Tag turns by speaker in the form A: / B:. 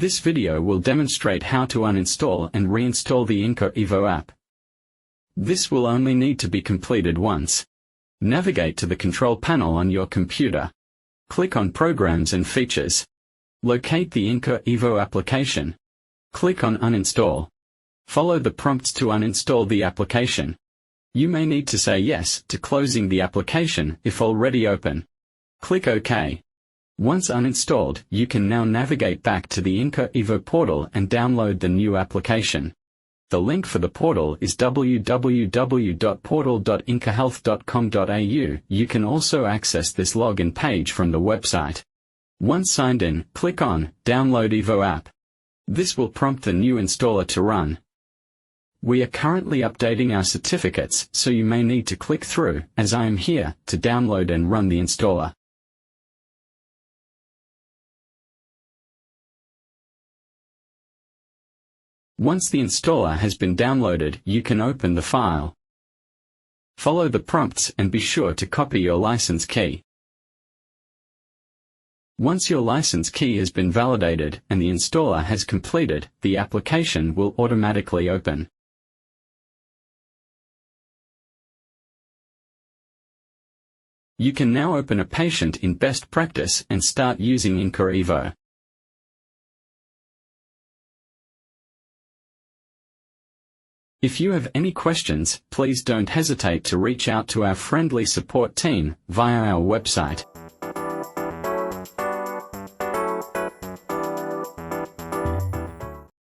A: This video will demonstrate how to uninstall and reinstall the Inca Evo app. This will only need to be completed once. Navigate to the control panel on your computer. Click on Programs and Features. Locate the Inca Evo application. Click on Uninstall. Follow the prompts to uninstall the application. You may need to say yes to closing the application if already open. Click OK. Once uninstalled, you can now navigate back to the Inca Evo portal and download the new application. The link for the portal is www.portal.incahealth.com.au. You can also access this login page from the website. Once signed in, click on Download Evo app. This will prompt the new installer to run. We are currently updating our certificates, so you may need to click through, as I am here, to download and run the installer. Once the installer has been downloaded, you can open the file. Follow the prompts and be sure to copy your license key. Once your license key has been validated and the installer has completed, the application will automatically open. You can now open a patient in best practice and start using Inca Evo. If you have any questions, please don't hesitate to reach out to our friendly support team via our website.